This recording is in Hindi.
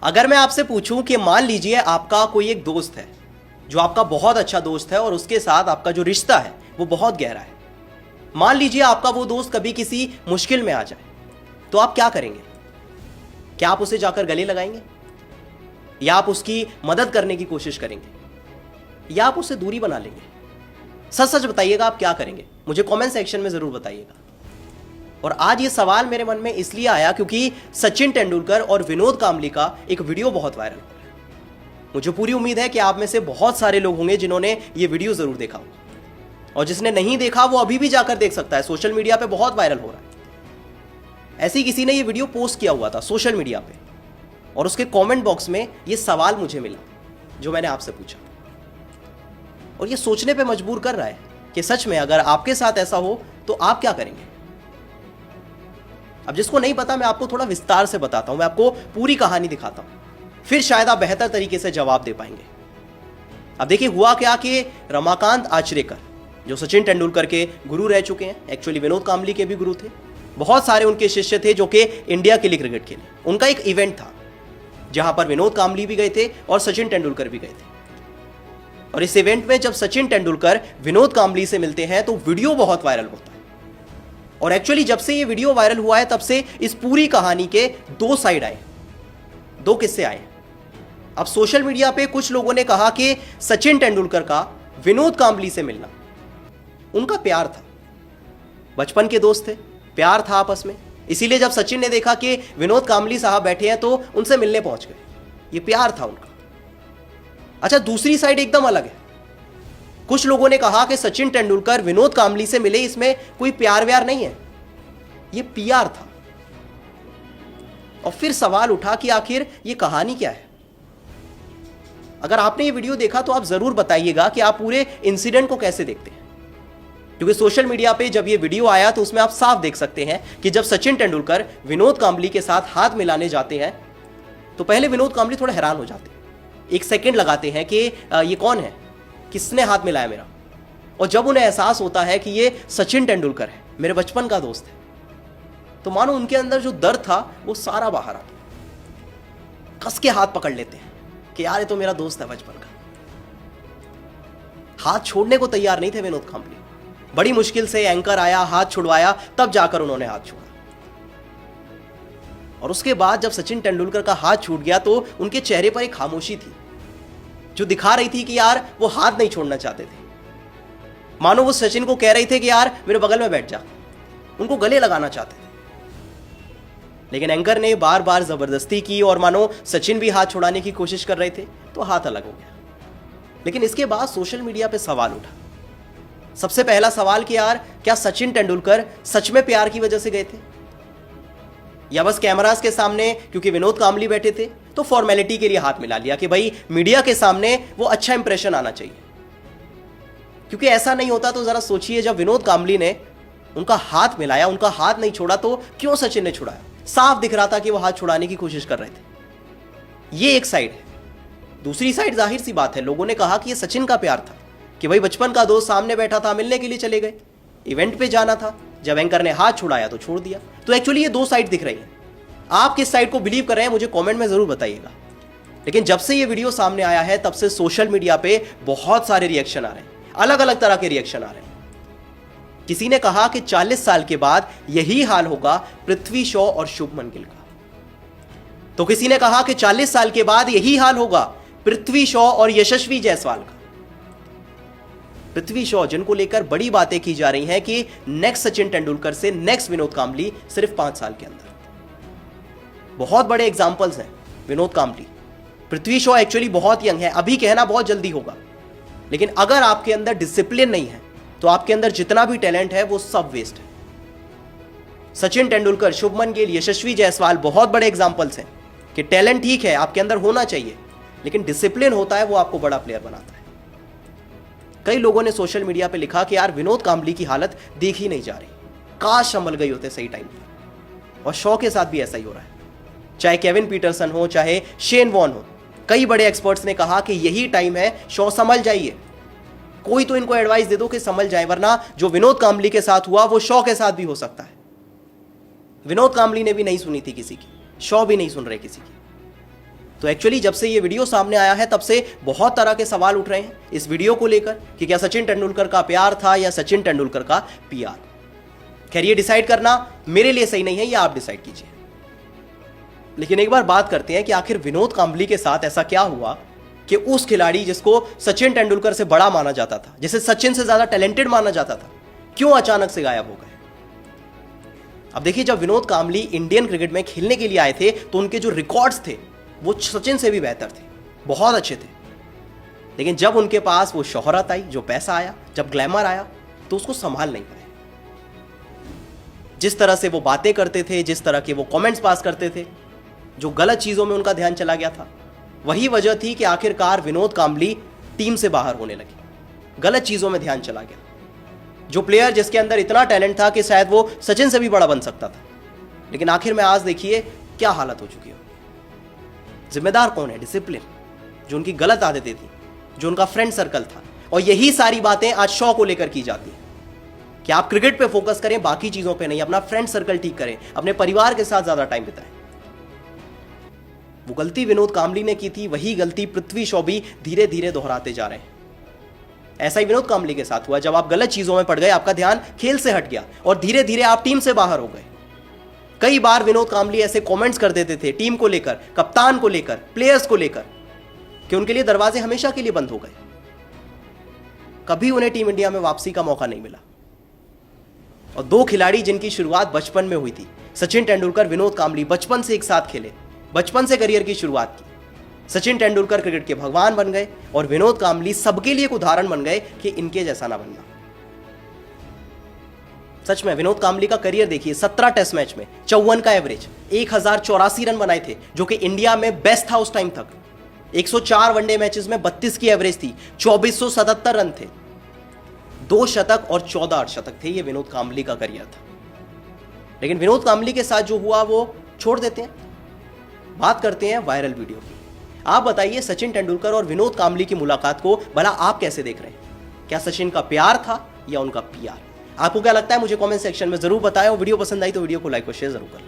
अगर मैं आपसे पूछूं कि मान लीजिए आपका कोई एक दोस्त है जो आपका बहुत अच्छा दोस्त है और उसके साथ आपका जो रिश्ता है वो बहुत गहरा है। मान लीजिए आपका वो दोस्त कभी किसी मुश्किल में आ जाए, तो आप क्या करेंगे? क्या आप उसे जाकर गले लगाएंगे, या आप उसकी मदद करने की कोशिश करेंगे, या आप उससे दूरी बना लेंगे? सच सच बताइएगा, आप क्या करेंगे? मुझे कमेंट सेक्शन में जरूर बताइएगा। और आज ये सवाल मेरे मन में इसलिए आया क्योंकि सचिन तेंदुलकर और विनोद कांबली का एक वीडियो बहुत वायरल हो रहा है। मुझे पूरी उम्मीद है कि आप में से बहुत सारे लोग होंगे जिन्होंने ये वीडियो जरूर देखा होगा, और जिसने नहीं देखा वो अभी भी जाकर देख सकता है। सोशल मीडिया पे बहुत वायरल हो रहा है। ऐसे ही किसी ने ये वीडियो पोस्ट किया हुआ था सोशल मीडिया पे, और उसके कमेंट बॉक्स में ये सवाल मुझे मिला जो मैंने आपसे पूछा, और ये सोचने पे मजबूर कर रहा है कि सच में अगर आपके साथ ऐसा हो तो आप क्या करेंगे। अब जिसको नहीं पता, मैं आपको थोड़ा विस्तार से बताता हूं, मैं आपको पूरी कहानी दिखाता हूं, फिर शायद आप बेहतर तरीके से जवाब दे पाएंगे। अब देखिए हुआ क्या कि रमाकांत आचरेकर जो सचिन तेंदुलकर के गुरु रह चुके हैं, एक्चुअली विनोद कांबली के भी गुरु थे, बहुत सारे उनके शिष्य थे जो कि इंडिया के लिए क्रिकेट खेले। उनका एक इवेंट था जहां पर विनोद कांबली भी गए थे और सचिन तेंदुलकर भी गए थे। और इस इवेंट में जब सचिन तेंदुलकर विनोद कांबली से मिलते हैं तो वीडियो बहुत वायरल होता है। और एक्चुअली जब से ये वीडियो वायरल हुआ है तब से इस पूरी कहानी के दो साइड आए, दो किस्से आए। अब सोशल मीडिया पे कुछ लोगों ने कहा कि सचिन तेंदुलकर का विनोद कांबली से मिलना उनका प्यार था, बचपन के दोस्त थे, प्यार था आपस में, इसीलिए जब सचिन ने देखा कि विनोद कांबली साहब बैठे हैं तो उनसे मिलने पहुंच गए। ये प्यार था उनका। अच्छा, दूसरी साइड एकदम अलग है। कुछ लोगों ने कहा कि सचिन तेंदुलकर विनोद कांबली से मिले, इसमें कोई प्यार व्यार नहीं है, ये पीआर था। और फिर सवाल उठा कि आखिर ये कहानी क्या है। अगर आपने ये वीडियो देखा तो आप जरूर बताइएगा कि आप पूरे इंसिडेंट को कैसे देखते हैं, क्योंकि सोशल मीडिया पे जब ये वीडियो आया तो उसमें आप साफ देख सकते हैं कि जब सचिन तेंदुलकर विनोद कांबली के साथ हाथ मिलाने जाते हैं तो पहले विनोद कांबली थोड़े हैरान हो जाते हैं, एक सेकंड लगाते हैं कि ये कौन है, किसने हाथ मिलाया मेरा। और जब उन्हें एहसास होता है कि ये सचिन तेंदुलकर है, मेरे बचपन का दोस्त है, तो मानो उनके अंदर जो दर्द था वो सारा बाहर आ गया। कस के हाथ पकड़ लेते हैं कि यार ये तो मेरा दोस्त है बचपन का। हाथ छोड़ने को तैयार नहीं थे विनोद कांबली। बड़ी मुश्किल से एंकर आया, हाथ छुड़वाया, तब जाकर उन्होंने हाथ छोड़ा। और उसके बाद जब सचिन तेंदुलकर का हाथ छूट गया तो उनके चेहरे पर एक खामोशी थी जो दिखा रही थी कि यार वो हाथ नहीं छोड़ना चाहते थे। मानो वो सचिन को कह रहे थे कि यार मेरे बगल में बैठ जा, उनको गले लगाना चाहते थे। लेकिन एंकर ने बार बार जबरदस्ती की और मानो सचिन भी हाथ छुड़ाने की कोशिश कर रहे थे तो हाथ अलग हो गया। लेकिन इसके बाद सोशल मीडिया पे सवाल उठा। सबसे पहला सवाल कि यार क्या सचिन तेंदुलकर सच में प्यार की वजह से गए थे, या बस कैमरास के सामने क्योंकि विनोद कांबली बैठे थे तो फॉर्मेलिटी के लिए हाथ मिला लिया कि भाई मीडिया के सामने वो अच्छा इंप्रेशन आना चाहिए। क्योंकि ऐसा नहीं होता तो जरा सोचिए, जब विनोद कांबली ने उनका हाथ मिलाया, उनका हाथ नहीं छोड़ा, तो क्यों सचिन ने छुड़ाया? साफ दिख रहा था कि वो हाथ छुड़ाने की कोशिश कर रहे थे। ये एक साइड है। दूसरी साइड जाहिर सी बात है, लोगों ने कहा कि ये सचिन का प्यार था कि भाई बचपन का दोस्त सामने बैठा था, मिलने के लिए चले गए, इवेंट पे जाना था, जब एंकर ने हाथ छुड़ाया तो छोड़ दिया। तो एक्चुअली ये दो साइड दिख रही है। आप किस साइड को बिलीव कर रहे हैं मुझे कमेंट में जरूर बताइएगा। लेकिन जब से ये वीडियो सामने आया है तब से सोशल मीडिया पे बहुत सारे रिएक्शन आ रहे हैं, अलग अलग तरह के रिएक्शन आ रहे हैं। किसी ने कहा कि 40 साल के बाद यही हाल होगा पृथ्वी शॉ और शुभमन गिल का, तो किसी ने कहा कि 40 साल के बाद यही हाल होगा पृथ्वी शॉ और यशस्वी जायसवाल का। पृथ्वी शॉ जिनको लेकर बड़ी बातें की जा रही हैं कि नेक्स्ट सचिन तेंदुलकर से नेक्स्ट विनोद कांबली सिर्फ 5 साल के अंदर। बहुत बड़े एग्जांपल्स हैं विनोद कांबली। पृथ्वी शॉ एक्चुअली बहुत यंग है, अभी कहना बहुत जल्दी होगा, लेकिन अगर आपके अंदर डिसिप्लिन नहीं है तो आपके अंदर जितना भी टैलेंट है वो सब वेस्ट है। सचिन तेंदुलकर, शुभमन गिल, यशस्वी जायसवाल बहुत बड़े एग्जांपल्स हैं कि टैलेंट ठीक है आपके अंदर होना चाहिए, लेकिन डिसिप्लिन होता है वो आपको बड़ा प्लेयर बनाता है। कई लोगों ने सोशल मीडिया पे लिखा कि यार विनोद कांबली की हालत देखी नहीं जा रही, काश संभल गई होते सही टाइम पर। और शॉ के साथ भी ऐसा ही हो रहा है, चाहे केविन पीटरसन हो, चाहे शेन वॉन हो। कई बड़े एक्सपर्ट्स ने कहा कि यही टाइम है, शॉ संभल जाइए, कोई तो इनको एडवाइस दे दो कि संभल जाए, वरना जो विनोद कांबली के साथ हुआ वो शॉ के साथ भी हो सकता है। विनोद कांबली ने भी नहीं सुनी थी किसी की, शॉ भी नहीं सुन रहे किसी की। तो एक्चुअली जब से ये वीडियो सामने आया है तब से बहुत तरह के सवाल उठ रहे हैं इस वीडियो को लेकर कि क्या सचिन तेंदुलकर का प्यार था या सचिन तेंदुलकर का पीआर। खैर ये डिसाइड करना मेरे लिए सही नहीं है, ये आप डिसाइड कीजिए। लेकिन एक बार बात करते हैं कि आखिर विनोद कांबली के साथ ऐसा क्या हुआ कि उस खिलाड़ी जिसको सचिन तेंदुलकर से बड़ा माना जाता था, जिसे सचिन से ज्यादा टैलेंटेड माना जाता था, क्यों अचानक से गायब हो गए। अब देखिए, जब विनोद कांबली इंडियन क्रिकेट में खेलने के लिए आए थे तो उनके जो रिकॉर्ड्स थे वो सचिन से भी बेहतर थे, बहुत अच्छे थे। लेकिन जब उनके पास वो शोहरत आई, जो पैसा आया, जब ग्लैमर आया, तो उसको संभाल नहीं पाए। जिस तरह से वो बातें करते थे, जिस तरह के वो कमेंट्स पास करते थे, जो गलत चीजों में उनका ध्यान चला गया था, वही वजह थी कि आखिरकार विनोद कांबली टीम से बाहर होने लगे। गलत चीजों में ध्यान चला गया। जो प्लेयर जिसके अंदर इतना टैलेंट था कि शायद वो सचिन से भी बड़ा बन सकता था, लेकिन आखिर में आज देखिए क्या हालत हो चुकी है। जिम्मेदार कौन है? डिसिप्लिन। जो उनकी गलत आदतें थी, जो उनका फ्रेंड सर्कल था, और यही सारी बातें आज शो को लेकर की जाती हैं कि आप क्रिकेट पे फोकस करें, बाकी चीजों पे नहीं। अपना फ्रेंड सर्कल ठीक करें, अपने परिवार के साथ ज्यादा टाइम बिताएं। वो गलती विनोद कांबली ने की थी, वही गलती पृथ्वी शॉ भी धीरे धीरे दोहराते जा रहे हैं। ऐसा ही विनोद कांबली के साथ हुआ। जब आप गलत चीजों में पड़ गए, आपका ध्यान खेल से हट गया और धीरे धीरे आप टीम से बाहर हो गए। कई बार विनोद कांबली ऐसे कमेंट्स कर देते थे टीम को लेकर, कप्तान को लेकर, प्लेयर्स को लेकर, कि उनके लिए दरवाजे हमेशा के लिए बंद हो गए। कभी उन्हें टीम इंडिया में वापसी का मौका नहीं मिला। और दो खिलाड़ी जिनकी शुरुआत बचपन में हुई थी, सचिन तेंदुलकर, विनोद कांबली, बचपन से एक साथ खेले, बचपन से करियर की शुरुआत की। सचिन तेंदुलकर क्रिकेट के भगवान बन गए और विनोद कांबली सबके लिए एक उदाहरण बन गए कि इनके जैसा ना बनना। सच में विनोद कांबली का करियर देखिए, 17 टेस्ट मैच में 54 का एवरेज, 1084 रन बनाए थे, जो कि इंडिया में बेस्ट था उस टाइम तक। 104 वनडे मैचेस में 32 की एवरेज थी, 2477 रन थे, 2 शतक और 14 अर्धशतक थे। ये विनोद कांबली का करियर था। लेकिन विनोद कांबली के साथ जो हुआ वो छोड़ देते हैं, बात करते हैं वायरल वीडियो की। आप बताइए, सचिन तेंदुलकर और विनोद कांबली की मुलाकात को भला आप कैसे देख रहे हैं? क्या सचिन का प्यार था या उनका पीआर? आपको क्या लगता है? मुझे कमेंट सेक्शन में जरूर बताएं। और वीडियो पसंद आई तो वीडियो को लाइक और शेयर जरूर करें।